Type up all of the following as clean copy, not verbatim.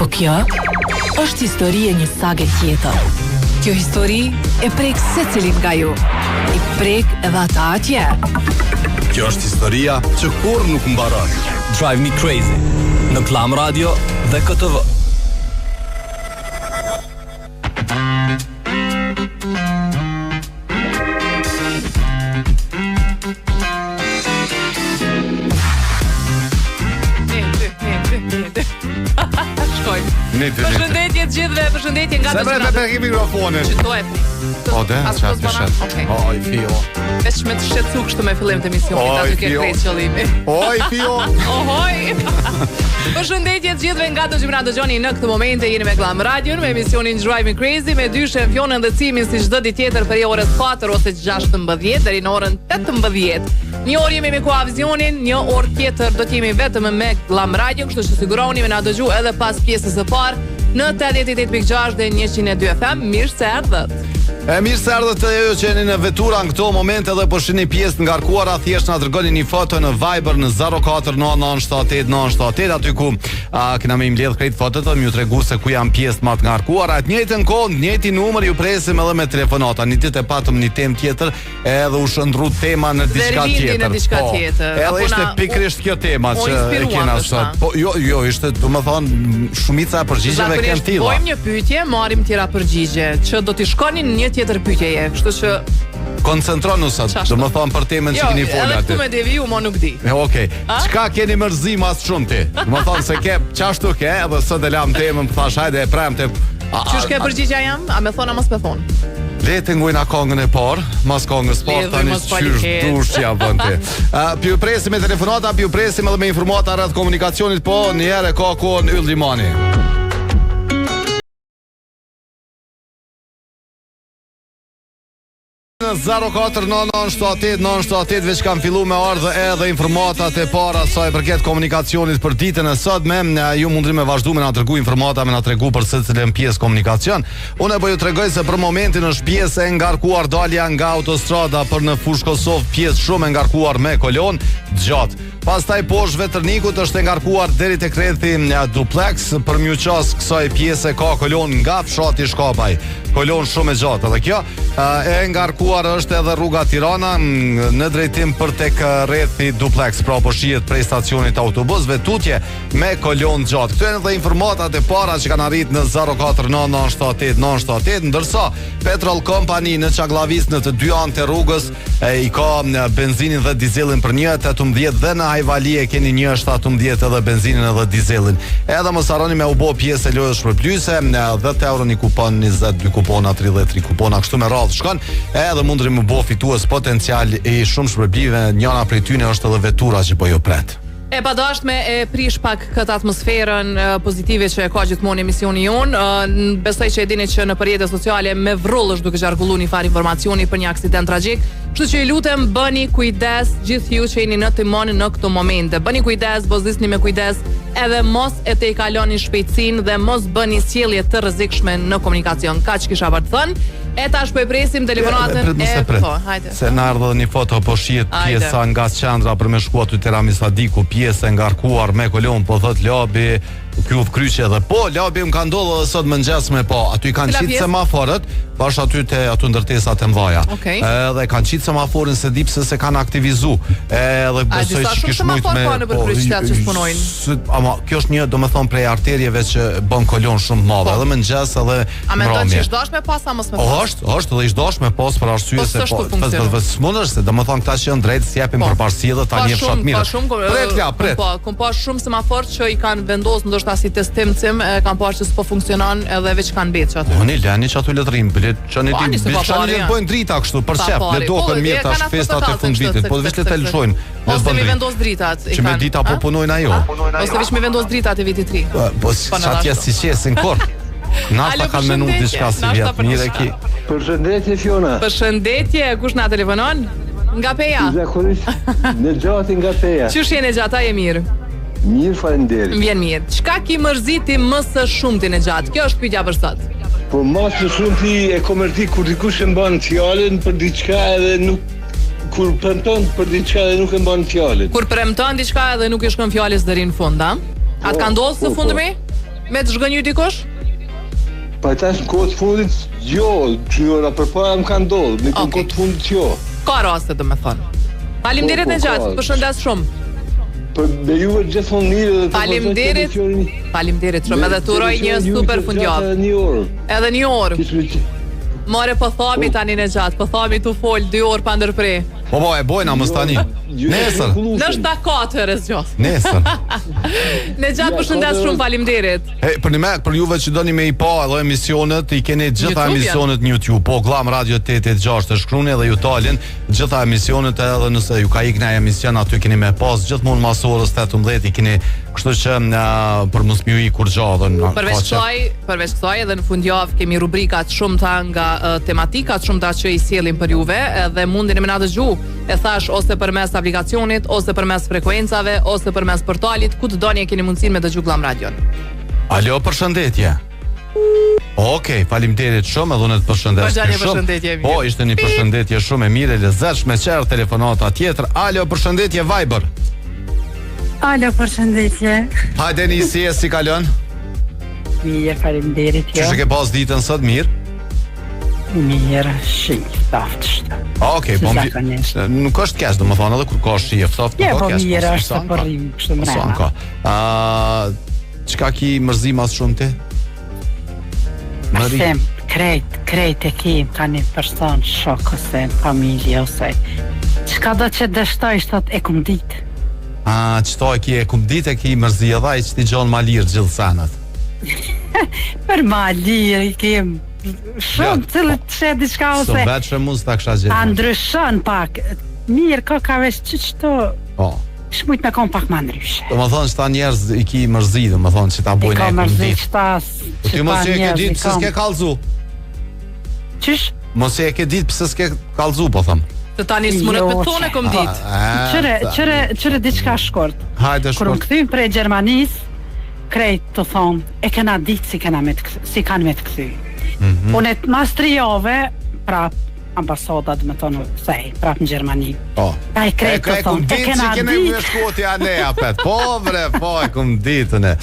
Po kjo është historia një sage tjetër. Kjo histori e prek secilit nga ju. I prek edhe ata atje. Kjo është historia që kur nuk mbaron. Drive Me Crazy në Klam Radio dhe KTV. Përshëndetje të gjithëve, përshëndetje nga të gjëra. Se me mikrofonin. Qëto e fri. O, dhe, qatë të shetë. Oj, fio. Veç me të shqetësu kështu me fillim të emisionit, aty ke krejt qëllimi. Oj, fio. Ohoj. Përshëndetje të gjithëve nga të që më dëgjoni në këtë momente. Jeni me Klam Radio me emisionin Drive Me Crazy me dy shempionën dhe cimin si çdo ditë tjetër për orës 4 ose 16 deri në orën 18. Një orë jemi me Koavizionin, një orë tjetër do të jemi vetëm me Klam Radio, kështu që siguroni me na dëgju edhe pas pjesës së parë në 88.6 dhe 102 FM. Mirë se erdhët. Mirë se erdhët të ju që jeni në vetura në këto momente dhe po shihni pjesë të ngarkuara, thjesht na dërgoni një foto në Viber në 049978 aty ku kena me mbledh krejt fotot dhe më ju tregu se ku janë pjesë më të ngarkuara. Të njëjtën kohë, në njëjtin numër ju presim edhe me telefonata. Një ditë e patëm një temë tjetër, edhe u shndru tema në diçka tjetër. Edhe ishte pikërisht kjo tema që e kena sot. Po jo, ishte, domethënë, shumica e përgjigjeve kanë tilla. Bëjmë një pyetje, marrim tjera përgjigje, që do t'i shkonin një tjetër pyetjeje, kështu që koncentronu sot, domethënë për temën që keni folur aty. Jo, edhe ku me deviju, mo nuk di. Okej. Çka keni mërzi mas shumë ti? Domethënë se ke çashtu ke, edhe sot e lam temën, thash hajde e premte. Ç'është ke përgjigja jam? A më thon a mos më thon? Le të ngojna kongën e parë, mas kongës parë tani çysh dushja bën ti. Ju presim me telefonata, ju presim edhe me informata rreth komunikacionit, po një herë ka kohën Yll Limani. Në 049978 veç kam fillu me ardhë edhe informatat e para sa i përket komunikacionit për ditën e sotme. Ju mundri me vazhdu me na tregu informata, me na tregu për secilën pjesë komunikacion. Unë po ju tregoj se për momentin është pjesë e ngarkuar dalja nga autostrada për në Fushë Kosovë, pjesë shumë e ngarkuar me kolon gjatë. Pastaj poshtë Veternikut është e ngarkuar deri tek rrethi Duplex, për mëqyes kësaj pjese ka kolon nga fshati Shkapaj. Kolon shumë e gjatë edhe kjo. E ngarkuar është edhe rruga Tirana në drejtim për tek rrethi Duplex, pra po shihet prej stacionit autobusëve tutje me kolon gjatë. Këto janë edhe informatat e para që kanë arritur në 049978 ndërsa Petrol Company në Çaklavis në të dy anët e rrugës i ka benzinin dhe dizelin për 1.18 dhe në Hajvali e keni 1.17 edhe benzinin edhe dizelin. Edhe mos harroni me u bë pjesë e lojës shpërblyese, 10 euro një kupon, 22 kupona, 33 kupona, kështu me radhë shkon. Edhe mundri më bë fitues potencial i shumë shpërblive, njëra prej tyre është edhe vetura që po ju pret. E padashtme e prish pak këtë atmosferën pozitive që e ka gjithmonë emisioni jonë. Besoj që e dini që në rrjetet sociale me vrull është duke qarkulluar një farë informacioni për një aksident tragjik. Kështu që ju lutem bëni kujdes gjithë ju që jeni në timon në këto momente. Bëni kujdes, vozisni me kujdes, edhe mos e te i kaloni shpejtësinë dhe mos bëni sjellje të rrezikshme në komunikacion. Kaq kisha për të thënë. E tash po e presim telefonatën hajde. Se na ardhë një foto po shihet pjesa nga qendra për me shkuar te Tiramisadiku, pjesë e ngarkuar me kolon, po thot labi kryqe dhe po labi më ka ndodhur edhe sot mëngjes me po aty kanë qitë semaforët bash aty te aty ndërtesat e mëdha. Edhe kanë qitë semaforin se di pse se kanë aktivizuar. Edhe besoj se kish shumë me ama kjo është një domethën prej arterieve që bën kolon shumë të madhe edhe mëngjes edhe a mendon që është dashme pas a mos më pas? Është dhe ish dashme pas për arsye se po smundesh se domethën këta që janë drejt si japin përparësi dhe tani është fat mirë. Pret. Po, kam pas shumë semafor që i kanë vendosur ndoshta si testim kanë parë që s'po funksionon edhe veç kanë beç aty. Oni lani që aty letrim, çani ti bëjnë drita kështu për çep, le dokën mirë tash festat e fundvitit, po veç le të lëshojnë. Ose mi vendos dritat. Që me dita po punojnë ajo. Ose veç mi vendos dritat e vitit 3. Po çatje si qesin kur. Nafta kanë menuar diçka si vjet. Mirë ki. Përshëndetje Fiona. Përshëndetje, kush na telefonon? Nga Peja. Zakonisht në gjati nga Peja. Çu je në gjata e mirë? Mirë, faleminderit. Vjen mirë. Çka ki mërziti më së shumti në gjatë? Kjo është pyetja për sot. Po më së shumti e komerti kur dikush e mban fjalën për diçka edhe nuk kur premton për diçka edhe nuk e mban fjalën. Kur premton diçka edhe nuk i shkon fjalës deri në fund, a? Atë ka ndodhur së fundmi? Me të zhgënjy dikush? Pa tash në kohë të fundit, jo, gjyra përpara më kanë ndodhur, në kohë të fundit jo. Ka raste domethënë. Faleminderit e gjatë, përshëndes shumë. Për me juve gjithmonë mirë dhe Faleminderit. Faleminderit shumë, edhe të uroj një super fundjavë. Edhe një orë. More po thami tani në gjatë, po thami tu fol 2 orë pa ndërprej. Po e bojna mos tani. Nesër. Nështë 4 zgjoth. Nesër. Në gjatë përshëndes shumë, faleminderit. Për një mek, për juve që doni me i pa edhe emisionet, i keni gjitha emisionet në YouTube. Po, Glam Radio 886 të shkruni edhe ju talin gjitha emisionet, edhe nëse ju ka ikna emision aty keni me pas gjithmonë mas orës 18 i keni, kështu që për mos më i kur gjadhe. Përveç kësaj edhe në fundjavë kemi rubrikat shumëta nga tematikat shumëta që i sjellim për juve, edhe mundin e me na dëgju, e thash ose përmes aplikacionit, ose përmes frekuencave, ose përmes portalit, ku të doni e keni mundësinë me dëgju Glam Radion. Alo, përshëndetje. Okej, faleminderit shumë, edhe unë të përshëndes shumë. Po, ishte një përshëndetje shumë e mirë, e lezetshme, qerë telefonata tjetër. Alo, përshëndetje Viber. Alo, përshëndetje. Hajde nisi, si kalon? Mirë, faleminderit. Ç'është ke pas ditën sot mirë? Mirë, shi, ftoft. Okej, po nuk është keq, domethënë edhe kur ka shi e ftoft, nuk ka keq. Po mirë është për rrim kështu më. Çka ki mërzim as shumë ti? Them, krejt e kim ka një person shok ose familje ose çka do që dështoj shtot e kum dit. Qëto e ki e kum dit e ki mërzi edhe i që ti gjonë ma lirë gjithë sanat? Për ma lirë i kim shumë cilët që diçka ose së vetë që mund së ta kësha gjithë ta ndryshon pak mirë ka vesh që qëto shmujt me kom pak ma ndryshe. Do më thonë që ta njerëz i ki mërzi, do më thonë që ta bojnë e kum dit. Po ty mos e ke dit pëse s'ke kalzu? Qysh? Mos e ke dit pëse s'ke kalzu, po thëmë. Të tani s'mu repetone kom dit. Qëre diçka shkort. Hajde shkort. Kër më këthym prej Gjermanis, krejt të thonë, e kena dit si kanë me të këthy. Unë e të mas 3 jove, prap ambasadat me tonë sej, prap në Gjermani. Ta i krejt të thonë, e kena dit. Me shkotja ne, apet. Po bre, po e kum ditën e.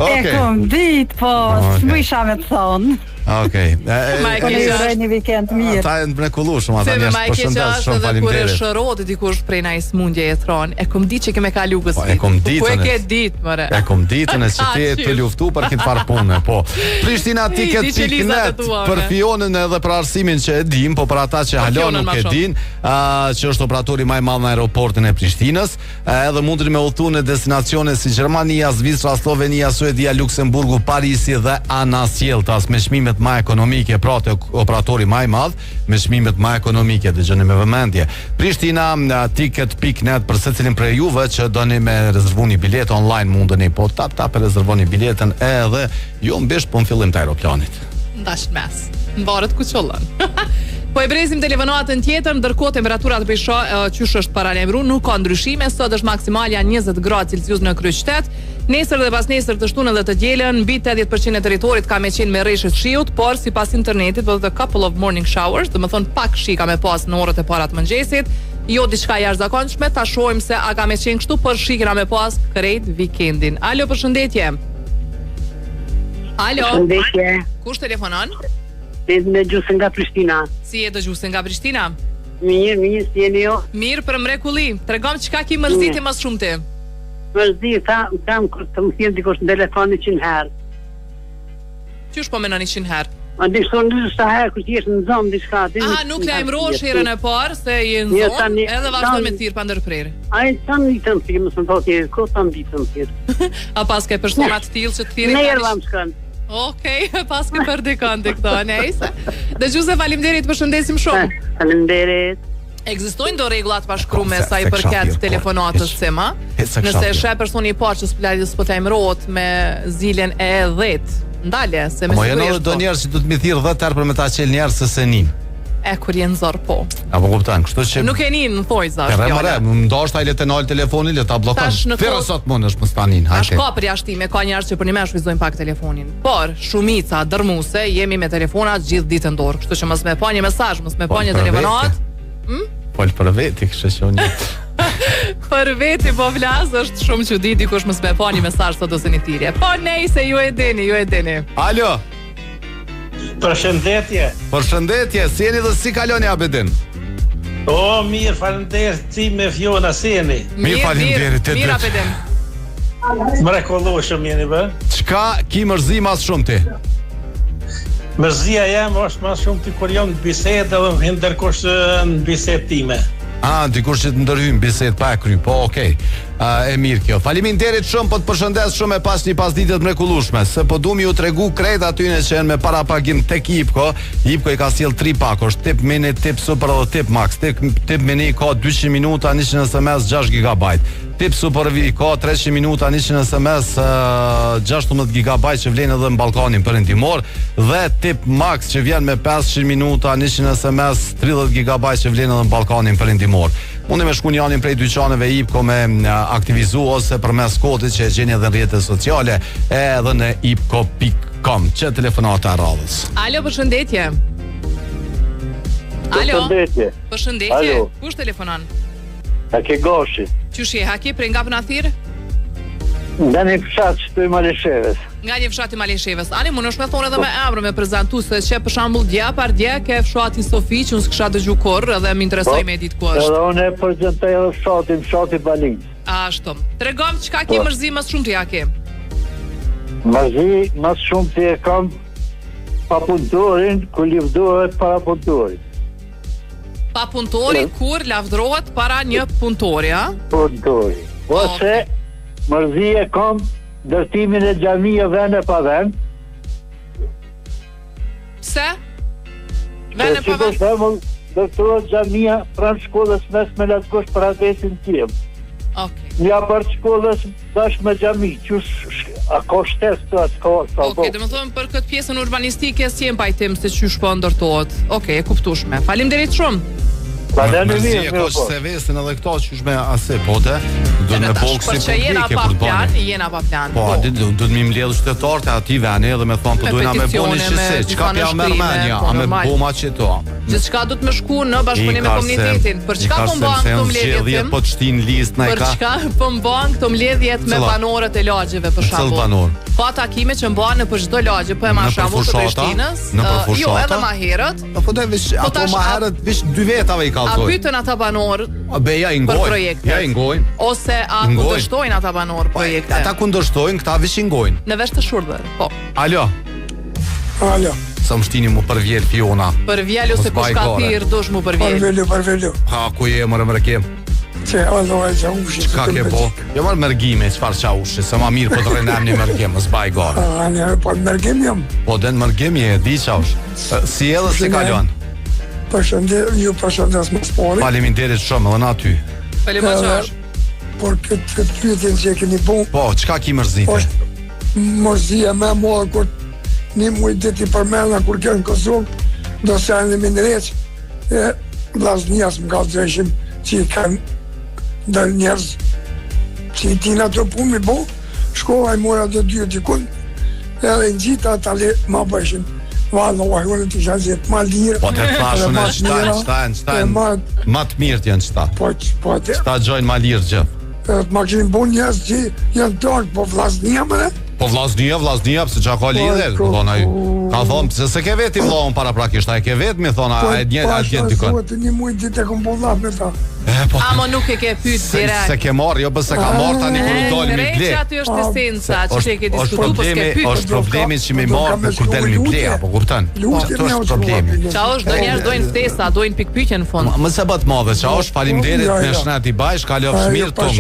E kum dit, po, s'mujsha me të thonë. Okej. Po në juroj një vikend mirë. Ata e në mrekullu shumë, ata njështë përshëndes shumë, falimderit. Kur e shëroti dikush prej na i smundje e thronë, e kom dit që keme ka lukës fit. Po e kom ditën e. Po e ke dit, mëre. E kom ditën e që ti e të luftu për këtë farë punë, po. Prishtina Ticket.net për Fionën edhe për arsimin që e dim, po për ata që halon nuk e din, që është operatori maj madh në aeroportin e Prishtinës, edhe mundin me udhëtu në destinacione si Gjermania, Zvicra, Slovenia, Suedia, Luksemburgu, Parisi dhe Anasjeltas me çmimet më ekonomike, pra të operatori më i madh me çmimet më ekonomike, dëgjoni me vëmendje. Prishtina Ticket.net për secilin prej juve që doni me rezervoni biletë online mundeni, po tap rezervoni biletën edhe ju mbesh po në fillim të aeroplanit. Ndash mes. Mbarët ku qollën. Po e brezim telefonatën tjetër, ndërkohë temperaturat për qysh është paralajmëruar, nuk ka ndryshime, sot është maksimalja 20 gradë Celsius në Kryqëzet. Nesër dhe pas nesër të shtunën dhe të dielën, mbi 80% e territorit ka me qenë me rreshtë shiut, por sipas internetit do të couple of morning showers, do të thonë pak shi ka me pas në orët e para të mëngjesit. Jo diçka jashtëzakonshme, ta shohim se a ka me qenë kështu, por shi kena me pas krejt vikendin. Alo, përshëndetje. Alo. Përshëndetje. Kush telefonon? Me Gjuse nga Prishtina. Si e Gjuse nga Prishtina? Mirë, si jeni jo? Mirë për mrekulli. Tregom çka ki mërziti më shumë ti. Mërzit, kam të më thjem dikush në telefon 100 herë. Qysh po menon 100 herë? A di shtonë sa herë kur ti je në zonë diçka. Nuk lajmërohesh herën e parë se je në zonë, edhe vazhdon me tir pa ndërprerje. Ai tan ditën ti më thon ti, ku tan ditën ti. A pas ka persona të tillë që të thirrin? Ne erdham shkën. Okej, pas ke për dikon të këto, nejse. Dhe Gjuse, faleminderit, përshëndesim shumë. Faleminderit. Ekzistojnë do rregullat pashkrume sa i përket telefonatës sema. Nëse sheh personi i parë që s'po lajmërohet me zilën e 10, ndale se me sigurisht. Po janë do njerëz që do të më thirr 10 herë për me ta qel njerëz se nin. E kur jenë zor po. Apo kupton, kështu që nuk e nin në thojza. Ndoshta ai le të nal telefonin, le ta bllokon. Ferë sot mund është mos tanin. Tash ka përjashtime, ka njerëz që për një mësh shfryzojnë pak telefonin. Por shumica dërmuese jemi me telefonat gjithë ditën dorë, kështu që mos më pa një mesazh, mos më pa një telefonat. Fol për veti, kështu që unë Për veti po flas, është shumë çudi dikush mos më pa një mesazh sot ose një thirrje. Po nejse, ju e dini. Alo. Përshëndetje, si jeni dhe si kaloni Abedin? O, mirë, faleminderit ti me Fiona Seni. Mirë, faleminderit. Mirë Abedin. Mrekullueshëm jeni bë. Çka ki mërzi mas shumë ti? Mërzia jam është mas shumë ti kur jam në bisedë dhe ndërkohë në bisedë time. Dikush që të ndërhym bisedë pa e kry, po okej. E mirë kjo. Faleminderit shumë, po të përshëndes shumë e pas një pasditë të mrekullueshme. Se po duam ju tregu krejt atyne që janë me parapagim tek Ipko. Ipko i ka sjell 3 pakosh, tip mini, tip super dhe tip max. Tip mini ka 200 minuta, 100 SMS, 6 GB. Tip super V ka 300 minuta, 100 SMS, 16 GB që vlen edhe në Ballkanin Perëndimor dhe tip max që vjen me 500 minuta, 100 SMS, 30 GB që vlen edhe në Ballkanin Perëndimor. Unë me shku njanin prej dyqaneve Ipko me aktivizu ose përmes kodit që e gjeni edhe në rrjetet sociale edhe në ipko.com. Që telefonata e radhës. Alo, përshëndetje. Përshëndetje. Alo. Kush telefonon? Haki Goshi. Qysh je Haki, prej nga Pënathir? Nga një fshat që të i Malishevës. Nga një fshat i Malishevës. Ani, më nëshme thonë edhe me emrë me prezentu, se që për shambull dje ke fshati Sofi, që unë s'kësha dëgju korë, edhe më interesoj me ditë ku është. Edhe unë e prezentoj edhe fshati Balinës. Ashtu. Tregom çka ke mërzi më shumë ti Haki? Mërzi më shumë ti e kam pa punëtorin, ku livdohet para punëtorit. Pa punëtori kur lavdrohet para një punëtori, a? Punëtori. Ose mërzi e kam ndërtimin e xhamia vend e pa vend. Pse? Vend e pa vend? Për shembull, ndërtohet xhamia pranë shkollës mesme Latkosh për adresin tim. Okej. Një apart shkollës dash me xhami, a ka shtesë të atë ka sa po. Okej, domethënë për këtë pjesën urbanistike si jem pajtim se çysh po ndërtohet. Okej, e kuptueshme. Faleminderit shumë. Mërzi e kosh se vesin edhe këto që shme ase pote do në boksi për që jena pa plan po, do të mi mbledh shtetarët e ati veni edhe me thonë po dojna me bo një shqise qka pja me rmenja, a me boma që to gjithë qka du të me shku në bashkëpunim me komunitetin për çka po mban këto mbledhjet po të shtin list në për çka po mban këto mbledhjet me banorët e lagjeve për shembull po takime që mban në për çdo lagje po e ma shembull të Prishtinës jo edhe ma herët ato ma herët vish 2 vetave i a pyetën ata banor ja i ngojnë ose a kundërshtojnë ata banor projekte ata kundërshtojnë këta vish i ngojnë në vesh të shurdhër po alo sa më shtini mu përvjel Fiona përvjel ose kush ka thirr dush mu përvjel përvjel ha ku je më mërkem që alloja që ushi çka ke po jo marr mërgime çfarë ça ushi sa më mirë po të rrenem në mërgim mos baj gore po mërgim jam po den mërgim je di çaush si edhe se kalon ju përshëndes më spori. Faleminderit shumë edhe na ty. Faleminderit. Por këtë pyetjen që keni bën. Po, çka ki mërzite? Mërzia më e madhe kur një muaj ditë i përmenda kur kanë Kosovë, do të janë në Minreç, vllaznias më kallëzojshim që kanë dal njerëz që i tina të punë mi bo, shkova i mora të dy dikun, edhe ngjita ata le ma bëshin. Valla, unë të shazit ma lirë. Po të thashun e qëta ma të mirë t'janë qëta. Po të qëta gjojnë ma lirë gjithë. Ma kemi bu njës që janë tërë, po vllaznia më ne? Po vllaznia, pëse qa ka lidhe. Ka thonë, pëse se ke veti vlohën para prakisht, a e ke vetë, mi thonë, a e djenë dykon. Po të një mujtë ditë e kom po vllaz me ta. Amo nuk e ke pyet direkt. Se ke marrë, jo se ka marrë tani kur u dal mi ble. Aty është esenca, që ke diskutuar po s'ke pyet. Është problemi që mi marr kur del mi ble, apo kupton? Ato është problemi. Qa është do njerëz dojnë ftesa, dojnë pikpyetje në fund. Më se bat madhe, qa është faleminderit me shnet i bajsh, ka lëf shmir tung.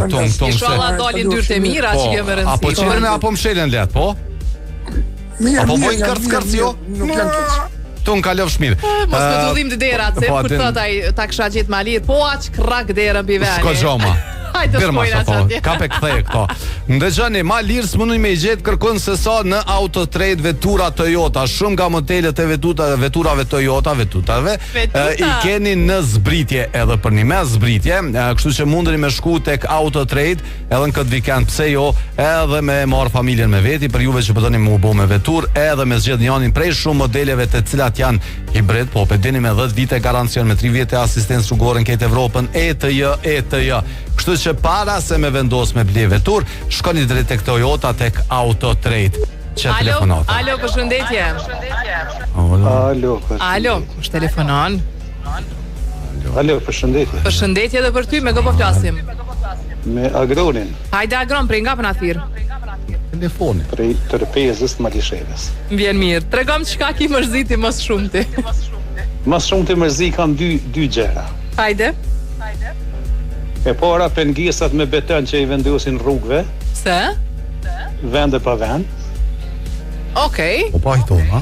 Inshallah dalin dyrë të mira që kemë rëndësi. Apo çfarë apo mshelën let, po? Apo bojnë kërc jo? Nuk janë kërc. Tun ka lëf shmir. Mos me dhudhim të derat, se kur thot ai ta kisha gjetë ma lirë, po aq krak derën mbi veni. S'ka xhoma. Hajde shkojna çatje. Ka pe kthej këto. Ndëgjoni, ma lirë s'mundni me i gjetë kërkon se sa në Autotrade vetura Toyota. Shumë nga modelet e veturave Toyota, i keni në zbritje edhe për një mes zbritje. Kështu që mundeni me shku tek Autotrade edhe në këtë vikend, pse jo, edhe me marr familjen me veti, për juve që po doni me u bë me veturë, edhe me zgjedh njërin prej shumë modeleve të cilat janë hibrid, po dini me 10 vite garancion, me 3 vite asistencë rrugore në këtë Evropën, ETJ. Kështu që para se me vendos me ble vetur, shkoni drejt tek Toyota, tek Autotrade. Alo, përshëndetje. Alo, është telefonon. Alo, përshëndetje. Përshëndetje edhe për ty, me kë po flasim? Me Agronin. Hajde Agron, prej nga përna thirë? Telefoni. Prej Tërpezës, Malishevës. Vjen mirë. Tregom çka ki mërziti mos shumti. Mos shumti mërzi kam dy gjëra. Hajde. E para pengesat me beton që i vendosin rrugëve. Se? Vende pa vend. Okej. Po pa hito, ha?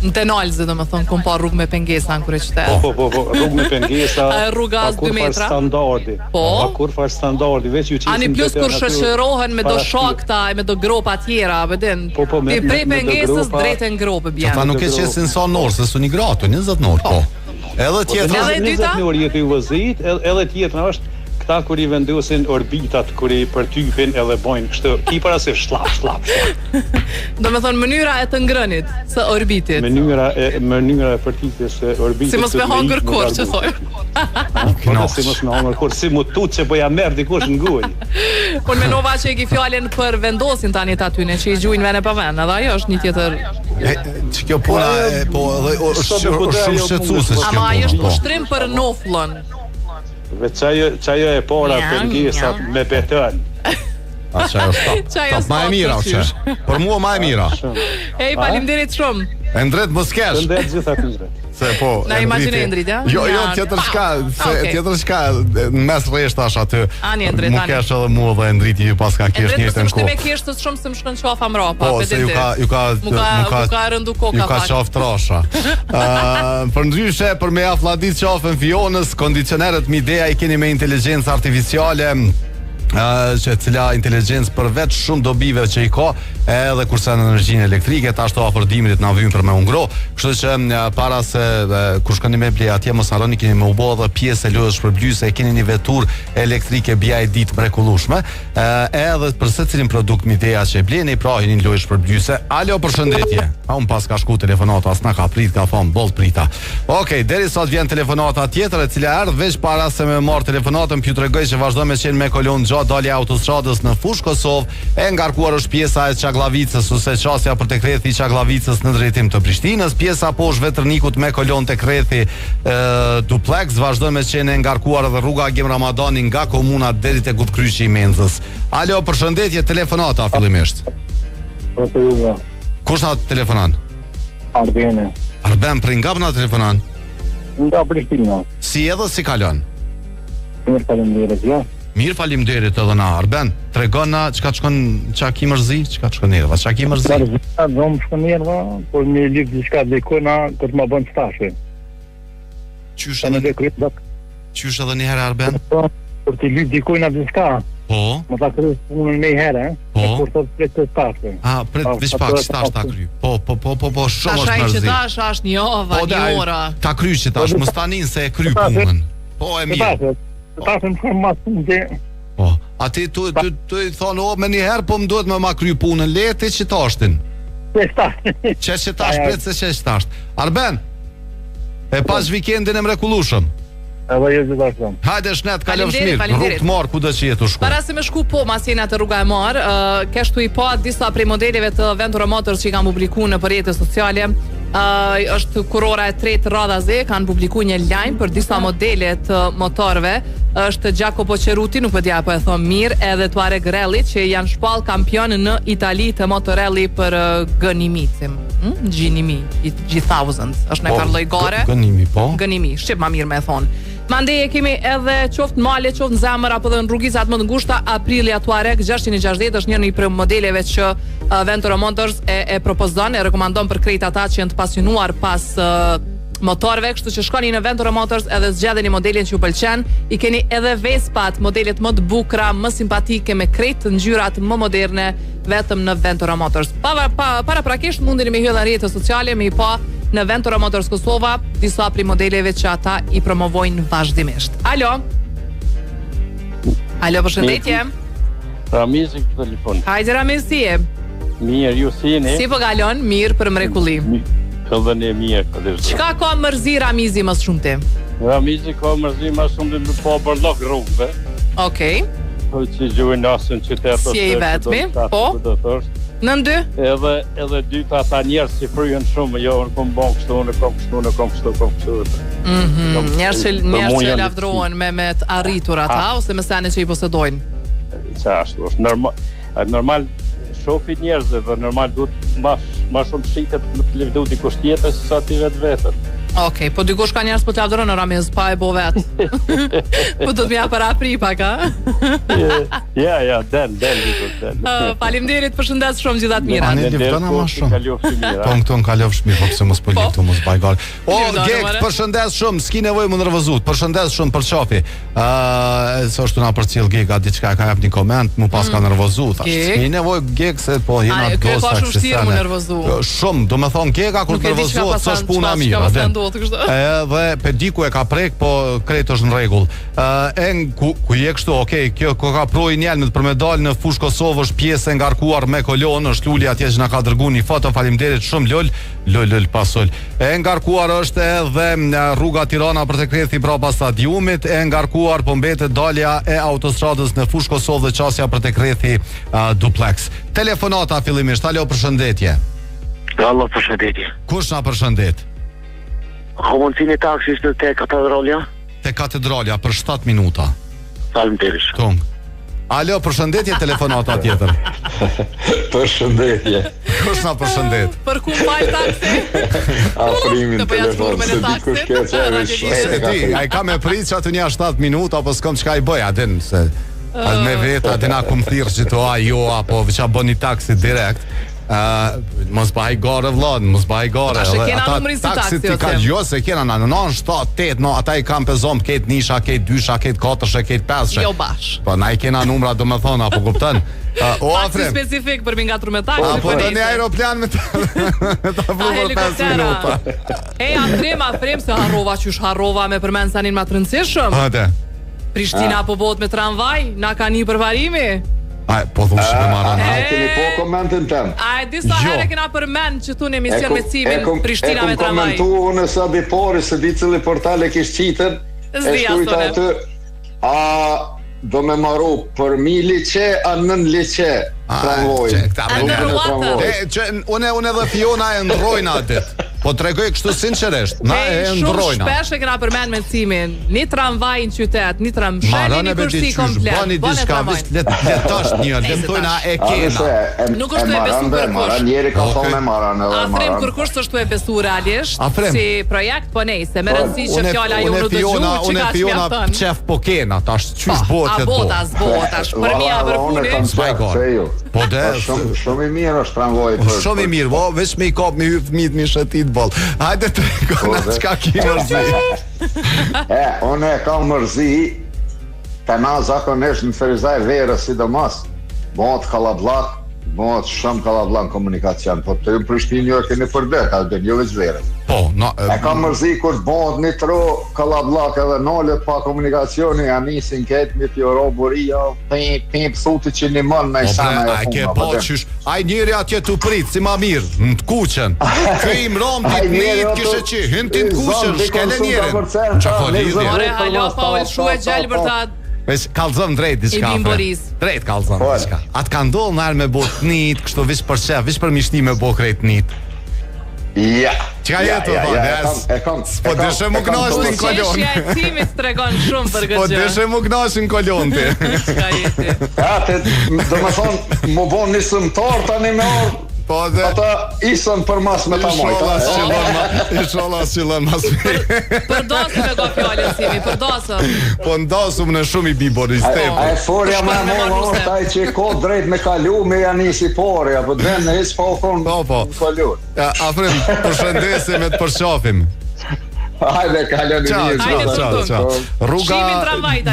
Në Tenalze, do më thonë, kom pa rrugë me pengesa në kërë qytet. Po, rrugë me pengesa. Rruga as 2 metra. Standardi. Po. Kur far standardi, veç ju qisim. Ani plus kur shoqërohen me do shakta e me do gropa tjera, vedin. Po, me prej pengesës drejtë në gropë bjen. Ta nuk e qesin sa norë, se su një gratë, 20 norë, po. Edhe tjetër. Edhe dyta? 20 norë jetë i vëzit, edhe tjetër është këta kur i vendosin orbitat, kur i përtypin edhe bojnë kështu, ki para se shlap. Do me thonë mënyra e të ngrënit së orbitit. Mënyra e përtypjes së orbitit. Si mos me hangër kur, që thoj. Si mos me hangër kur, si mu tut që bëja merë dikush në guj. Unë menova që i ki fjallin për vendosin tani të atyne, që i gjujnë vene pa ven, edhe ajo është një tjetër... Që kjo puna e po, është shumë shqetësuese që kjo puna. Ama ajo është ushtrim për noflën. Qajo e para pengesat me beton. A qajo stop ma e mira, që për mua ma e mira. Ej, faleminderit shumë. E ndret më s'kesh. Ndret gjitha të ndret. Se po, na imagjinoj ndrit, ja? Jo, tjetër shka, në mes rreshtash aty. Ani ndrit, mu kesh edhe mua dhe ndriti ju pas ka kesh njëjtën kohë. Ndrit, me kesh të shumë se më shkon qafa mrapa. Po, se ju ka rëndu koka. Ju ka qaf trasha. Për ndryshe, për me afladit qafën Fionës, kondicionerët Midea i keni me inteligencë artificiale, që cila inteligencë për vetë shumë dobive që i ka, edhe kurse në energjinë elektrike, ta ashtu afër dimrit na vjen për me ungro. Kështu që para se kur shkoni me ble atje mos harroni keni me u bë edhe pjesë e lojës shpërblyese, keni një veturë elektrike BID mrekullueshme, edhe për secilin produkt Midea që e bleni, pra jeni në lojë shpërblyese. Alo, përshëndetje. Un pas ka shku telefonata, as na ka prit, ka thon boll prita. Okej, derisa të vjen telefonata tjetër e cila erdh veç para se me marr telefonatën, ju tregoj që vazhdo me qenë me kolon dalja autostradës në fushë Kosovë, e ngarkuar është pjesa e Çaglavicës ose qasja për tek rrethi i Çaglavicës në drejtim të Prishtinës, pjesa poshtë Veternikut me kolon tek rrethi Duplex, vazhdon me qenë ngarkuar edhe rruga Agim Ramadani nga komuna deri te Gutkryqi i Menzës. Alo, përshëndetje, telefonata fillimisht. Kush na telefonon? Arben, prej nga na telefonon? Nga Prishtina. Si edhe si kalon? Faleminderit, ja. Mirë, faleminderit edhe na. Arben, tregona çka ki mërzi, çka të shkon nerva, çka ki mërzi. Do më shkon nerva, por më lik diçka dekona kur të më bën stafë. Qysh edhe një herë Arben? Për të lik dikojna diçka. Po. Më ta kryej punën më herë, kur të pret të stafë. Pret veç pak stash ta kryej. Po, shumë është mërzi. Tash është një ova, një ora. Ta kryej që tash, mos tanin se e kryej punën. Po, e mirë. Ta them më shumë. Po, aty tu i thon me një herë po më duhet më ma kry punën, lehtë që tashtin. Që tash pret se që tash. Arben. E pas vikendin e mrekullueshëm. Edhe ju gjithashtu. Hajde shnet, kalofsh mirë. Rrugë të marr kudo që jetu shku. Para se me shku po masina të rruga e marr, kështu i pa disa prej modeleve të Ventura Motors që i kanë publikuar në rrjetet sociale. Është kurora e 3 radha Z, kanë publikuar një lajm për disa modele të motorëve. Është Jacopo Ceruti, nuk po dia apo e thon mirë, edhe Touareg Rally që janë shpall kampion në Itali të motorelli për Gënimi. Gënimi, G1000. Është në karlloj gare. Gënimi, po. Gënimi, shqip më mirë me thon. Mandej e kemi edhe qoftë në male, qoftë në zemër apo dhe në rrugizat më të ngushta. Aprilia Touareg 660 është një prej modeleve që Ventura Motors e propozon, e rekomandon për krejt ata që janë të pasionuar pas motorëve, kështu që shkoni në Ventura Motors edhe zgjedheni modelin që ju pëlqen. I keni edhe Vespat, modelet më të bukura, më simpatike me krejt ngjyrat më moderne vetëm në Ventura Motors. Paraprakisht mundeni me hyrë në rrjetet sociale, me i pa në Ventura Motors Kosova disa prej modeleve që ata i promovojnë vazhdimisht. Alo, përshëndetje. Ramizi këtë telefon. Hajde Ramiz, si e? Mirë, ju si jeni? Si po kalon? Mirë për mrekulli. Edhe ne mirë. Çka ka mërzi Ramizi më shumë ti? Ramizi ka mërzi më shumë të po bërlok rrugëve. Okej. Po që gjuhin nasën qytet. Si e i vetmi? Po? Në ndy? Edhe dyta ata njerëz që fryhen shumë, jo unë kom bon kështu, unë kom kështu. Njerëz që lavdrohen me të arritur ata ose me sene që i posedojnë. Ashtu është normal shofi njerëz dhe normal duhet ma shumë shitet në të lëvdu dikush tjetër se sa ti vetën. Okej, po dikush ka njerëz po të lavdron në Ramiz, pa e bo vetë. Po do të mja para pripa, ka? Ja, den dikush. Faleminderit, përshëndes shumë gjithat mira. Ne lëvdona më shumë. Po këtu në kalofsh mirë, po pse mos po lëvdu mos bajgar. O, Gek, përshëndes shumë, s'ki nevojë më nervozut. Përshëndes shumë për qafi. Se është na përcjell Geka diçka ka jap një koment, mu pas ka nervozut. S'ki nevojë Gek se po jena gosta kësaj. Shumë, do të thon Geka kur nervozohet s'është puna mirë. Edhe pediku e ka prek, po krejt është në rregull. Ku je kështu, okej, kjo ka proi njelmët për me dalë në fushë Kosovë, është pjesë e ngarkuar me kolon, është luli atje që na ka dërguar një foto, faleminderit shumë lol pasol. E ngarkuar është edhe rruga Tirana për të krethi brapa stadiumit, e ngarkuar po mbetet dalja e autostradës në fushë Kosovë dhe qasja për të krethi duplex. Telefonata fillimisht, alo, përshëndetje. Alo, përshëndetje. Kush na përshëndet? Komuncin e taksis te katedralja? Te katedralja, për 7 minuta. Faleminderit. Tung. Alo, përshëndetje, telefonata tjetër. Përshëndetje. Kush na përshëndet? Për ku fal taksi? Afrimin telefon, se dikush ke qërë ai ka me prit që aty një 7 minuta, apo s'kom qka i bëj, adin, se me veta, adina kum thirë që to jo, apo vëqa bën një taksi direkt. Mos baj gore vllon, mos baj gore. Tash e kena numrin si taksi ose? Ka jo se kena në 9, 7, 8, no, ata i kanë pezon, këtë nisha, këtë dysha, këtë katërshe, këtë peshe. Jo bash. Po na i kena numra, do me thonë, apo kupton? O Taksi specifik për mi ngatur me taksi. Apo do një aeroplan me ta vru për 5 minuta. Ej, Afrim, se harrova me përmend sanin ma të rëndësishëm. Hajde. Prishtina po bëhet me tramvaj, na ka një përvarimi. Aj, po thumë që me marrën. Aj, keni po komentin tem. Aj, disa herë kena përmend që tu në emision me cimin Prishtina me tramvaj. E kom komentu unë sa bipori, se di cili portale kish qitën. E shkujta aty, do me maru për 1000 liqe, a 9 liqe tramvoj. Unë edhe Fiona e ndrojna atit. Po tregoj kështu sinqerisht, na e ndrojna. Shumë shpesh e kena përmend me cimin, një tramvaj në qytet, një tramsheni, një kursi komplet. Bani diçka, letash një, lemtojna e kena. Nuk është të e besu kërkush. Njeri ka thonë e maran. Afrim kërkush është të e besu realisht, si projekt, po nej, se me rëndësi që fjalla ju në dëgju, që ka që mjaftën. Qef po kena, tash qysh bot e do. A botas, për mija për puni. Po de, shumë i mirë është tramvaj. Shumë i mirë, vo, veç me i kap me hyp fëmijët me shëtit bol. Hajde të regona qka ki mërzi. Unë e kam mërzi, të na zakonisht në Ferizaj verës sidomos, bëhet kalablak, bëhet shumë kalablak në komunikacion, po të ju Prishtinë jo e keni përdet, a dhe një veç verës. E kam mërzi kur bëhet një tro kalablak edhe nalët pa komunikacioni, a nisin ketë me fjoro buria, pimp thuti që një mën me i sana e funda. Aj njëri atje të prit, si ma mirë, në të kuqen. Këjim rom t'i prit, kishe që, hynë t'i të kuqen, shkele njerin. Qa ko lidhje? More, halo, pa ojë shu e gjellë për ta... Vesh, kalzëm drejt diçka. I bim Boris. Drejt kalzëm diçka. Atë ka ndollë nërë me bo të njët, kështu vish për shef, vish për mishti me bo krejt njët. Ja. Qka jetë të thonë? Po dëshe mu knasht në kolon. Qeshja e cimit të regon shumë për gëgjë. Po dëshe mu knasht në kolon ti. Qka jetë? Ja, do me thonë, mu bon një sëmtar tani me orë. Ata isën për mas me ta mojta. Inshallah s'qilën mas me. Përdasëm e ka fjallën simi, përdasëm. Po ndasëm në shumë i biboris tepo. E forja me më taj që ko drejt me kalu me janisi pore, apo të venë në hisë pa u thonë kalu. Afrim, përshëndese me të përshafim. Hajde, kaloni mirë. Ciao. Rruga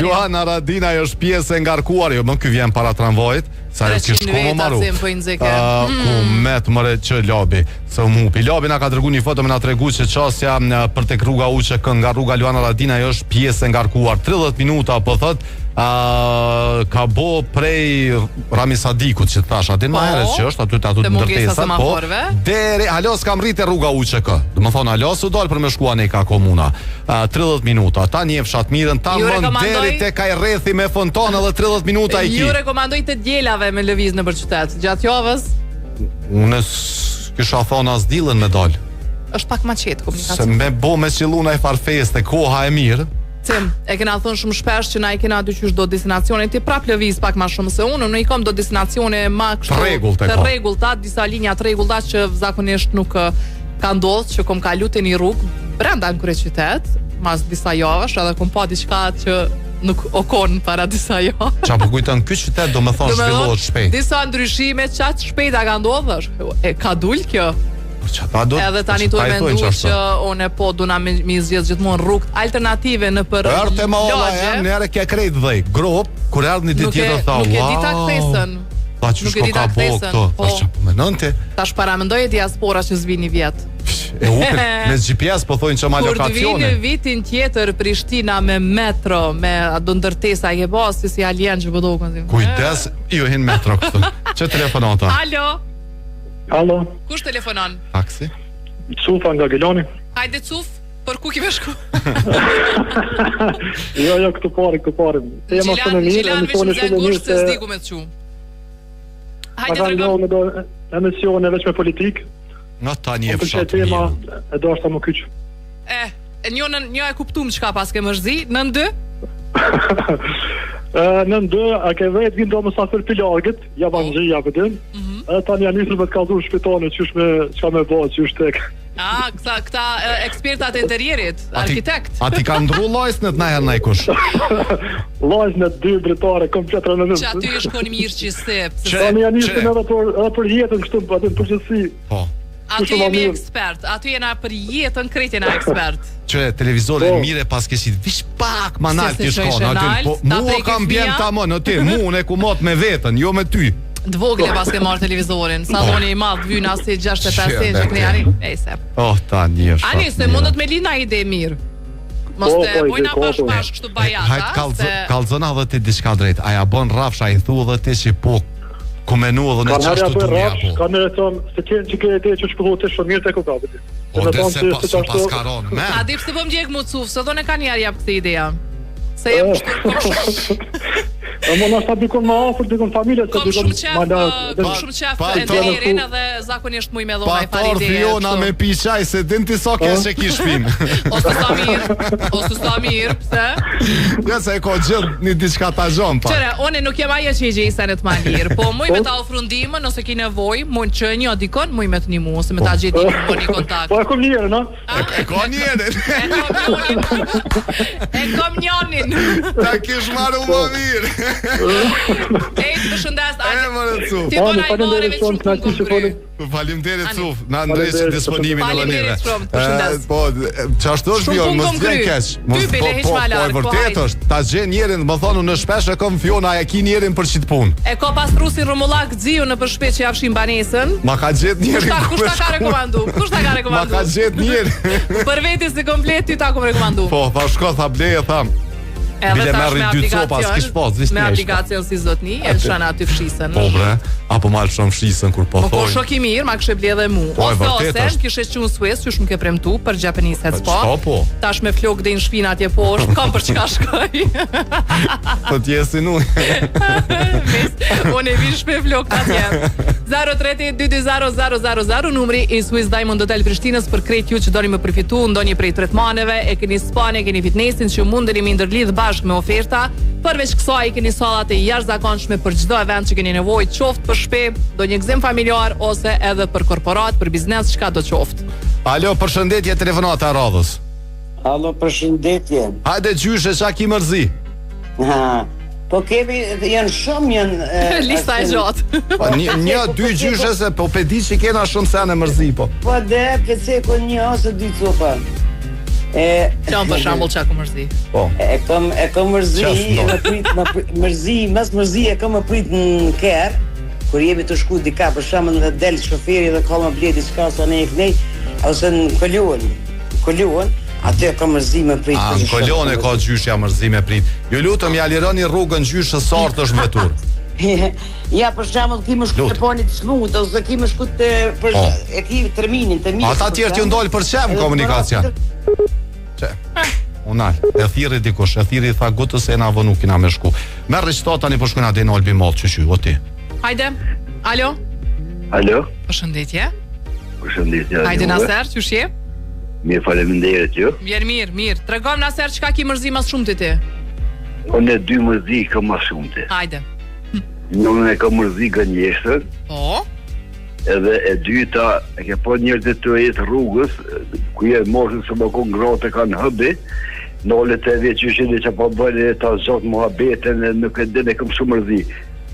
Luana Radina është pjesë e ngarkuar, jo, më ky vjen para tramvajit. Sa e kish komo maru. Ku met mëre që Labi. Se mupi. Labi na ka dërguar një foto me na tregu që çështja për tek rruga UÇK nga rruga Luana Radina është pjesë e ngarkuar. 30 minuta po thot ka bo prej Rami Sadikut që thash aty më herët që është aty ndërtesa po. Deri alo s'kam rritë rruga UÇK. Do të thonë alo su dal për me shkuan e ka komuna. 30 minuta. Ta njefshat mirën, ta mund deri tek ai rrethi me fonton edhe 30 minuta i ki. Ju rekomandoj të djelave me lëviz në qytet. Gjatë javës unë kisha thonë as dillën me dal. Është pak maqet komunikacion. Se me bo me qilluna e farfeste, koha e mirë. Tim, e kena thënë shumë shpesh që na i kena dyqysh do destinacione, ti prap lëviz pak ma shumë se unë i kam do destinacione ma kështu të rregullta, disa linja të rregullta që zakonisht nuk ka ndodhur që kom kalu te një rrugë brenda në kryeqytet, mas disa javësh, edhe kom pa diçka që nuk okon para disa javë. Qa po kujton ky qytet do me thonë zhvillohet shpejt. Disa ndryshime qatë shpejta ka ndodhur, ka dul kjo. Edhe tani tu e mendu që une po duna mi zgjedh gjithmonë rrugë alternative në për lagje. Ma olla jam, nere kja krejt dhej, grop, kur erdhë një ditë tjetër tha, nuk e di ta kthesën. Ta që shko ka bo këto, ta që po menonte. Tash paramendoj e diaspora që zvi një vjet. E upin, me GPS po thojnë që ma lokacione. Kur të vini vitin tjetër Prishtina me metro, me do ndërtesa e ke basi si alien që bëdo kënzi. Kujdes, ju hin metro këtu. Që telefonata? Alo. Kush telefonon? Taksi. Cufa nga Gelani. Hajde Cuf, për ku kive shku? Jo, këtu pari. Gjilan veç më zenë gusht se s'diku me të qu. Hajde të regom. Nga me emisione veç me politik. Nga ta një fshatë mirë. E do ashta më kyç. Një e kuptum qka pas ke mërzi, në ndë? Në ndë, a ke vetë vinë do më safër pilagët, ja banë gjë, ja pëdëm. Tani janë nisur me të kaldur shpitone, qka me bo, që është tek. Këta ekspertat e interierit, arkitekt. A ti ka ndru lajs në të najher në ikush? Lajs në 2 bretare, komplet rënënëm. Që aty është koni mirë që se. Tani janë nisur edhe për jetën kështu, aty në përgjithsi. Aty jemi ekspert, aty jena për jetën krejt jena ekspert. Që televizorin mire pas keshit vish pak ma nalt t'i shkon. Mua kam bjen ta më në ti, mu ne ku mot me vetën, jo me ty. Dvogle pas ke marrë televizorin, saloni i madh vyna si 65 që këne janë, ejse. Ta njërë. Ani, se mundet me lina ide mirë. Mos të bojna bashk kështu bajata. Hajt kalzona dhe ti diçka drejt, aja bon rafsha i thu dhe ti që po komenu dhe në qashtu të mja po. Ka në e thonë, se tjenë që ke e te që shpëllu të shumë mirë të kokabit. O dhe se pas karon, me. A dip se pëm gjek mu cuf, se do në ka njerë jap këtë ideja. Se jem shtu. Më nështë ta dikon ma afer, dikon familje. Kom shumë qef interierin edhe zakonisht mu i me dhona i fari ideje. Pator Fiona me pishaj, se din ti so keshe ki shpim. Osu sa mirë, pëse? Ja se e ko gjithë një diçka ta gjon pa. Qëre, one nuk jem aje që i gjej senet ma lirë, po muj me ta ofrundime, nëse ki nevoj, mund që një dikon, muj me të një mu, ose me ta gjithi më një kontakt. Po e kom njerën, a? E kom njerën. E kom njonin. Ta kish maru më mirë. Ejtë më shëndes, ti bona i more veç shumë punë konkre. Faleminderit Cuf, na ndresh disponimin edhe neve. Po, çashtu është vjen, mos vjen keq. Po, e vërtet është. Ta gjen njerin, më thonë në shpesh e kam Fiona, e ki njerin për çit punë. E ka pas rusin Romullak Xiu në për shpejt që javshin banesën. Ma ka gjet njerin. Kush ta ka rekomandu? Ma ka gjet njerin. Për vetes se komplet ty ta kom rekomandu. Po, tha shko, tha bleje, tham. Edhe tash me aplikacion si zotni, e lëshan aty fshisën. Po bre, apo ma lëshon fshisën kur po thoj. Po shok i mirë, ma kështë ble dhe mu. Ose kishe qënë Suez, që më ke premtu për Japanese Head Spa. Tash me flok dhe në shpina atje poshtë, kam për qka shkoj. Po t'jesin unë. Unë e vish me flok atje. 030-220-000, numri i Swiss Diamond Hotel Prishtinës për krejt ju që doni më përfitu, ndonjë prej tretmaneve, e keni spane, keni fitnessin që mundeni mi ndërlidh bashkë me oferta. Përveç kësaj keni sallat e jashtëzakonshme për çdo event që keni nevojë, qoftë për shtëpi, ndonjë gzim familjar ose edhe për korporat, për biznes, çka do qoftë. Alo, përshëndetje, telefonata e radhës. Alo, përshëndetje. Hajde gjyshe, çka ki mërzi? Po kemi, janë shumë janë... Lista e gjatë. Një, dy gjyshe se po pedi që kena shumë sene mërzi, po. Po dhe, pëse ko një ose dy copa. Çon për shembull çka mërzi. Po. E kam mërzi, mërzi e kam prit në Ker, kur jemi të shku dika, për shembull dhe del shoferi dhe ka më ble diçka sa ne kënej, ose në Koluan, atë ka mërzi me prit. Në Koluan e ka gjyshja mërzi me prit. Ju lutem ja lironi rrugën gjyshës sartë është vetur. Ja, për shembull, kimë shku të ponit smut, ose kimë shku të e ki terminin të mirë. Ata tjerë t'ju ndolë për çem komunikacion. Çe. Unal, e thirri dikush, e thirri tha gutës e na vë nuk kina me shku. Merr riçto tani po shkojna deri në Olbi Moll, çu, o ti. Hajde. Alo. Alo. Përshëndetje. Përshëndetje. Hajde Naser, çu je? Mirë, faleminderit ju. Mirë. Tregom Naser çka ki mërzi më shumë ti? Unë dy mërzi kam më shumë ti. Hajde. Unë e kam mërzi gënjeshtër. Po. Edhe e dyta, e ke po njerëzit të jetë rrugës, ku je moshën se më ku ngrote kanë hëbi, nollet e vjetë që shini që po bëjnë ta zotë muhabeten, nuk e dhe ne kam shumë mërzi.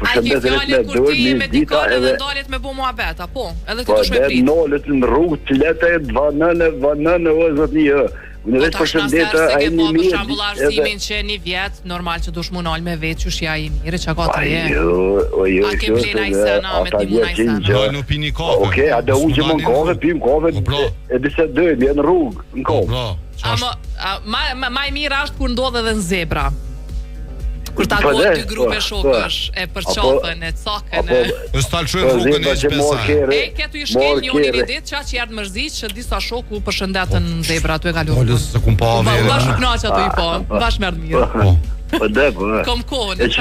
A ki fjallet kur ti me dikon edhe dalet me bu muhabet, po? Edhe ti të shme prit. Po, nollet në rrugë, cilete, vanënë, o zot një, unë vetë përshëndeta, a i një mirë. Për shambull arsimin që një vjet, normal që dush munal me vetë që shja i mirë, që ka të reje. A ke plena i sena, me ti muna i sena. Në pini kafe. Oke, a dhe unë që më në kafe, pim kafe, e bisedojmë, në rrugë, në kafe. Ma i mirë ashtë kur ndodhe dhe në zebra. Kur ta duhet dy grupe shokësh, e përqafën, e cakën, e stalqojnë rrugën e që pesaj. E, ketu i shkel njoni një dit, qa që jardë mërzit, që disa shoku përshëndetën në zebra, tu e galu. Ollës se kum pa vere. Bashkë knaqë ato i po, bashkë mërë mirë. Po dhe, po. Kom kohën. E që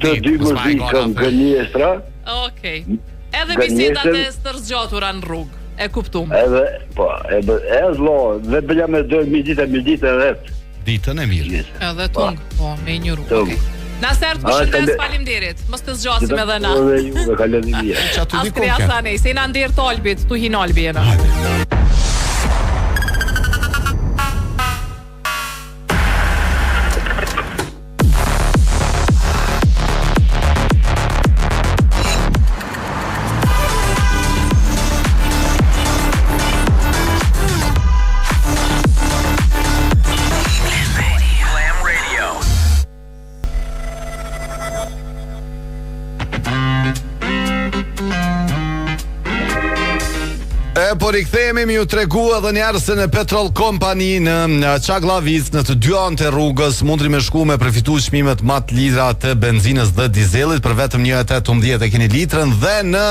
të dy mërzi kam gënjestra. Okej. Edhe bisedat e stërzgjatura në rrugë, e kuptum. Edhe, po, e zlo, dhe bëlja me dojë mi ditë edhe. Ditën e mirë. Edhe tung, po, me një rrugë. Naser të përshëndes, faleminderit. Mos të zgjasim edhe na. As kriasa nej, se na ndirë të Olbit, tu hin Olbi jena. Po rikthehemi mi ju tregu edhe njerë se në Petrol Company në Çagllavic në të dy anët e rrugës mundri me shku me përfitu çmimet më të lidhura të benzinës dhe dizelit për vetëm 1.18 e keni litrën dhe në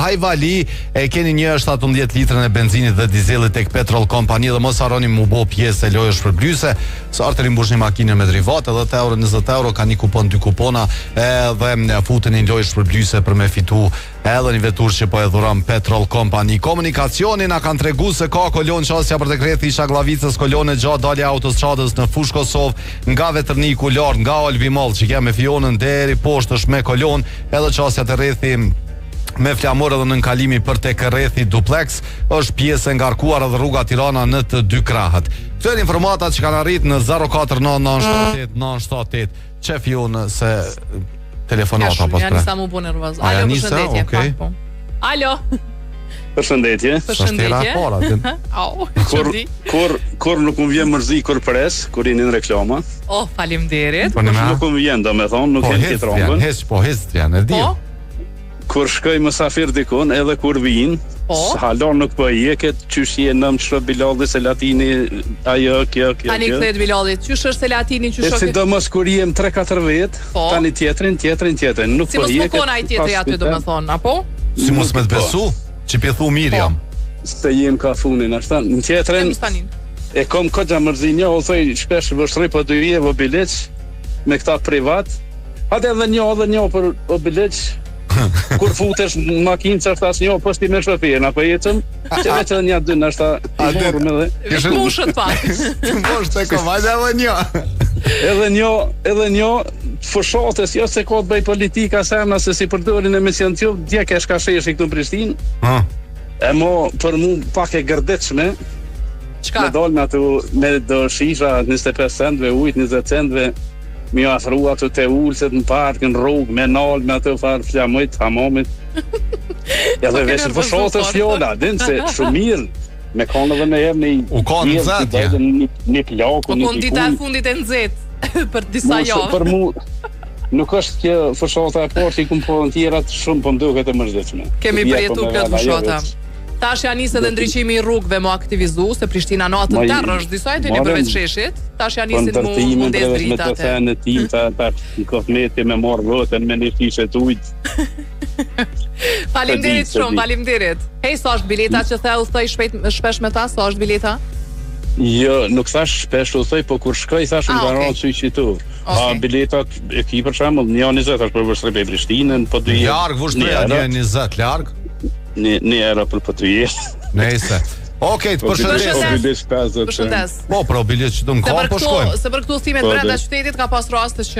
Hajvali e keni 1.17 litrën e benzinit dhe dizelit tek Petrol Company dhe mos harroni mu bo pjesë e lojës shpërblyese sa artë rimbushni makinën me derivat edhe 10 euro 20 euro ka një kupon 2 kupona edhe futeni në lojës shpërblyese për me fitu edhe një vetur që po e dhuron Petrol Company. Komunikacioni na kanë tregu se ka kolon qasja për të krethi Çagglavicës, kolon e gjatë dalja autostradës në fush Kosovë, nga Veterniku lart, nga Olbi Moll që kemë Fionën deri poshtë është me kolon, edhe qasja të rrethi me flamur edhe në nënkalimi për tek rrethi duplex është pjesë e ngarkuar edhe rruga Tirana në të dy krahët. Këto janë informatat që kanë arrit në 049978978. Çe Fionë se telefonata pas pra. Ja nisa mu bu nervoz. Alo, përshëndetje. Alo. Përshëndetje. Au. Kur nuk më vjen mërzi kur pres, kur jeni në reklama. Oh, faleminderit. Nuk më vjen, domethënë, nuk e ke trombën. Po janë e di. Kur shkoj mysafir dikon, edhe kur vijin, halon nuk po i eket, qysh je nëm çdo Bilalli Selatini, ajo kjo. Tani kthehet Bilalli, qysh është Selatini, qysh është? Sidomos kur jem 3-4 vjet, tani tjetrin, nuk po i eket. Si mos më kona ai tjetri aty domethënë, apo? Si mos me të besu, që pjethu Miriam. Se jem ka funin, ashta, në tjetrin, e kom këgja mërzin, o thoj, shpesh vështri po të vje vë bileq, me këta privat, atë edhe një për o bileq, kur futesh në makinë që është asë një posti me shofirën, apo jetëm, që veç edhe një dy në është ta i morëm edhe. Shkushët pak. Moshë të komajt edhe një. Edhe një fëshatës, jo se ka të bëj politika semna se si përdorin e mision tjo, dje ke shka shesh i këtu në Prishtinë. E mo, për mu pak e gërdetshme, me dalë me ato, me do shisha 25 centve, ujt 20 centve, mi afru ato te ullëset në park, në rrugë, me nalë, me ato farë flamojt, hamamit. Ja dhe veshën fëshatës fjolla, din se shumir, Me kanë edhe në herë një... U kanë nxehtë. Një plaku, po një dita e fundit e nxehtë për disa javë. Për mu, nuk është kjo fshata e porti ku po tjerat shumë po duket e mërzitshme. Kemi përjetuar këtë fshata. Tash janë nisë edhe ndriçimi i rrugëve më aktivizu, se Prishtina natën terr është disa e tani përveç sheshit. Tash janë nisën mu ndes dritat. Po në tim ta kosmeti me marr votën me një fishe të ujit. Faleminderit shumë, faleminderit. Hey, sa është bileta që the udhtoj shpesh me ta? Sa është bileta? Jo, nuk thash shpesh udhtoj, po kur shkoj thash në garantë sy qitu. Biletat e ki për shembull 1.20 është për vështrë për Prishtinën, po 2 larg vështrë 1.20 larg. Një era për të jetë. Nejse. Okej, të përshëndes. Po, pro bilet që do në kam, po shkojmë. Se për këtu thimet brenda qytetit ka pas raste që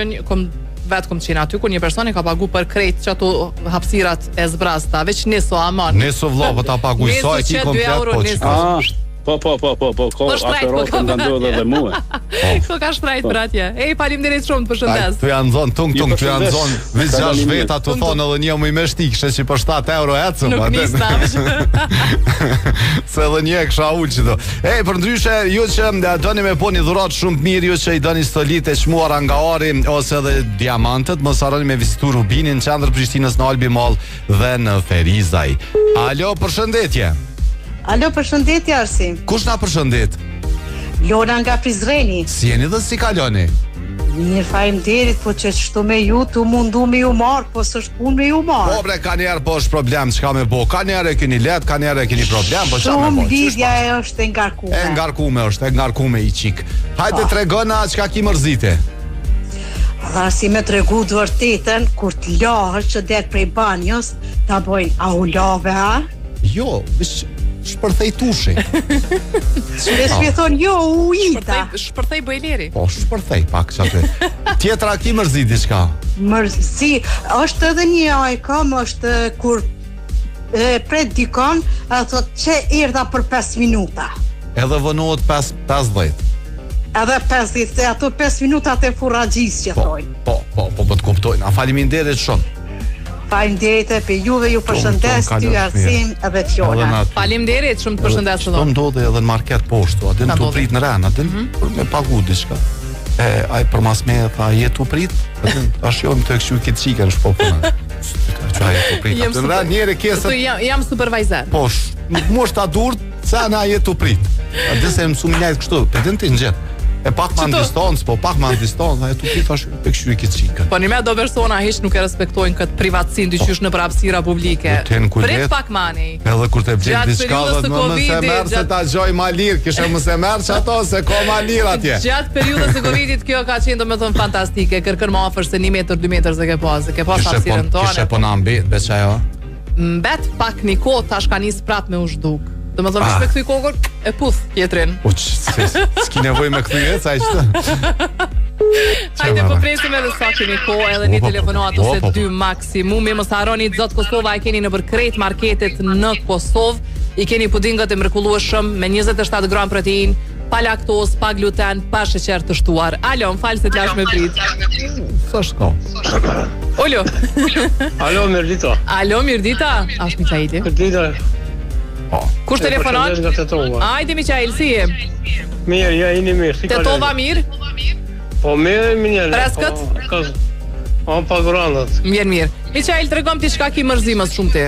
vetë kom qenë aty, ku një personi ka pagu për krejt që ato hapsirat e zbrasta, veç neso aman. Neso vlo, po ta pagu i sa e ki komplet, po ko atëro të ndodhe dhe mua. Ko ka shtrajt për atje. Ej, faleminderit shumë, të përshëndes. Tu janë zonë, tung, tu janë zonë, vis 6 veta, tu thonë edhe një më i me shtik, që për 7 euro ecëm. Nuk nista. Se edhe një e kësha ullë që do. Ej, për ndryshe, ju që doni me po një dhurat shumë të mirë, ju që i doni stolit e shmuara nga ari, ose edhe diamantet, mos harroni me vizitu Rubinin, qendër Prishtinës në Albi Mall dhe në Ferizaj. Alo, përshëndetje. Alo, përshëndetje Arsim. Kush na përshëndet? Lona nga Prizreni. Si jeni dhe si kaloni? Mirë, faleminderit, po që çto me ju, tu mundu me ju marr, po s'është punë me ju marr. Po bre, ka njerë po është problem, çka me bo? Ka njerë e keni let, ka njerë e keni problem, po çka me bo? Lidhja e është e ngarkume. E ngarkume i qik. Hajde tregona çka ki mërzite. Si me tregu të vërtetën, kur të lahesh që det prej banjos, ta bojnë a u lave, a? Jo, shpërthej tushi. Dhe shpi thonë, jo, u ita. Shpërthej bojleri. Po, shpërthej pak që aty. Tjetra ki mërzi diçka? Mërzi, është edhe një ajkam, është kur pret dikon, a thot që erdha për 5 minuta. Edhe vënohet 50. Edhe 50, se ato 5 minutat e furragjis që thojnë. Po të kuptojnë. A faleminderit shumë. Faleminderit për juve, ju përshëndes, ty Arsim edhe Fjona. Faleminderit shumë të përshëndes të do. Shto ndodhe edhe në market poshtu, adin të prit në ren, adin për me pagu diçka. Aj për mas me tha, jetu prit, adin ashjojmë të këshu këtë qika në shpopëna. Që a jetu prit, adin ren njeri kesët. Jam supervajzer. Po, nuk mosh ta dur, sa na jetu prit. Adin se mësu minjajt kështu, për din të njët. E pak ma në distancë, po pak ma në distancë, a jetu prit ashtu të këshu këtë qika. Po një me do persona hiç nuk e respektojnë këtë privatsin dyqysh në prapsira publike. Prit pak mani. Edhe kur të vjen diçka dhe mëse merr se ta gjoj ma lirë, kishe mëse merr që ato se ka ma lirë atje. Gjatë periudhës së Covidit kjo ka qenë domethënë fantastike, kërkën më afër se 1 metër 2 metër se ke pas hapësirën tonë. Kishe po na mbet, beç ajo. Mbet pak një kohë tash ka nis prap me u zhduk. Domethënë me kthy kokën e puth tjetrin. Po s'ki nevojë me kthyje, sa ishte. Hajde po presim edhe sa keni kohë, edhe një telefonat ose 2 maksimum. Mos harroni Zot Kosova e keni nëpër krejt marketet në Kosovë. I keni pudingët e mrekullueshëm me 27 gram protein, pa laktoz, pa gluten, pa sheqer të shtuar. Alo, më falë se të lash me prit. Sa shko? Olo. Alo, Mirdita. Alo, Mirdita. Ash Miqaili. Mirdita. Kush telefonat? Ajde Miqail, si je? Mirë, ja jeni mirë. Si Tetova mirë? Po mirë. Preskët? Pa grandat. Mirë. Miqail, tregom ti çka ki mërzimës shumë ti.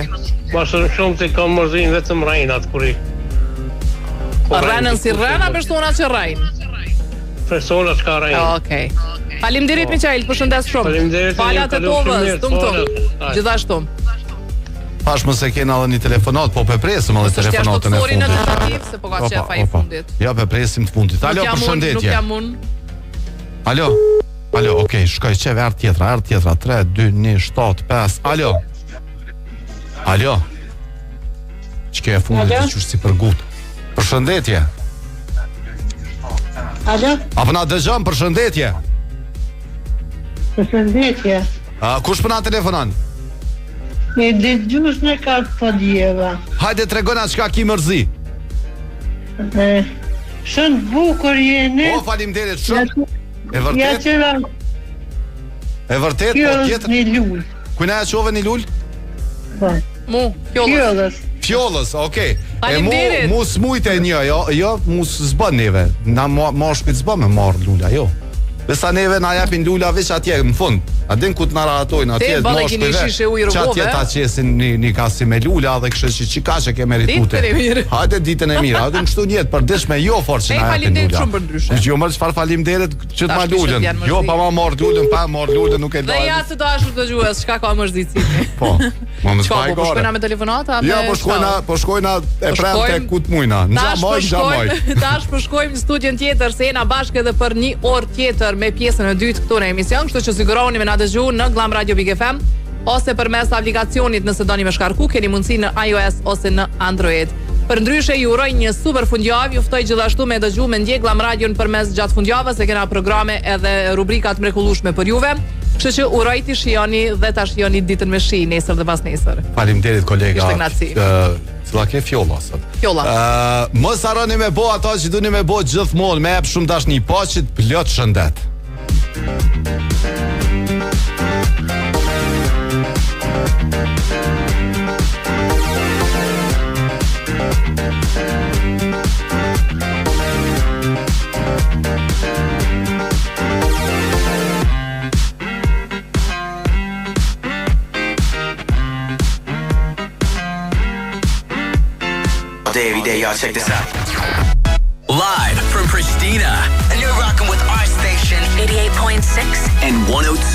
Shumë ti kam mërzim vetëm rajnat kur i. Rënën si rëna persona që rajnë? Persona që ka rajnë. Okej. Faleminderit Miqail, përshëndes shumë. Faleminderit. Fala Tetovës, gjithashtu. Pash më se kena edhe një telefonat, po presim edhe telefonatën e fundit. Në tentativ, se po ka qefa i fundit. Ja, presim të fundit. Alo, përshëndetje. Nuk jam unë. Alo, okej, shkoj qeve, erë tjetra, 3, 2, 1, 7, 5, alo. Qke e fundit të qështë si për gut. Përshëndetje. Alo. Apo na dëgjëm, përshëndetje. Përshëndetje. Kush përna telefonan? E dëgjues në kartë Padjeva. Hajde tregona çka ki mërzi. Shumë bukur jeni. Po, faleminderit shumë. E vërtet? E vërtet, po tjetër. Kjo një lull. Kujna e qove një lull? Po. Mu, fjollës. Fjollës, okay. Faleminderit. Mu smujt e një, jo, mu s'bën neve. Na moshkujt s'bën me marr lula, jo. Besa neve na japin lula veç atje në fund. A din ku të na rahatojnë atje të moshkujve. Atje ta qesin një kasi me lula dhe kështu që çika që ke meritute. Hajde ditën e mirë. Hajde kështu një jetë përditshme jo fort që na japin lula. Shumë për ndryshe. Jo më çfarë faleminderit që të ma lulën. Jo pa ma marr lulën, pa marr lulën nuk e laj. Dhe ja të dashur dëgjues, çka ka mërzitësi. Po. Mos mbaj gore. Po shkojna me telefonata me. Jo, po shkojna e premte ku të mujna. Tash po shkojmë në studion tjetër se jena bashkë edhe për një orë tjetër me pjesën e dytë këtu në emision, kështu që siguroni me na dëgjoni në Glam Radio Big FM ose përmes aplikacionit nëse doni me shkarku, keni mundësi në iOS ose në Android. Përndryshe ju uroj një super fundjavë, ju ftoj gjithashtu me dëgju me ndjek Glam Radio përmes gjatë fundjavës, se kena programe edhe rubrikat mrekullueshme për juve. Kështu që uroj ti shijoni dhe ta shijoni ditën me shi nesër dhe pas nesër. Faleminderit kolega. Cila ke fjolla sot? Fjolla. Mos harroni me bo ato që duni me bo gjithmonë, me jep shumë dashni, paqit, plot shëndet. Every day, y'all check this out. Live from Pristina, and you're rocking with our station 88.6 and 102.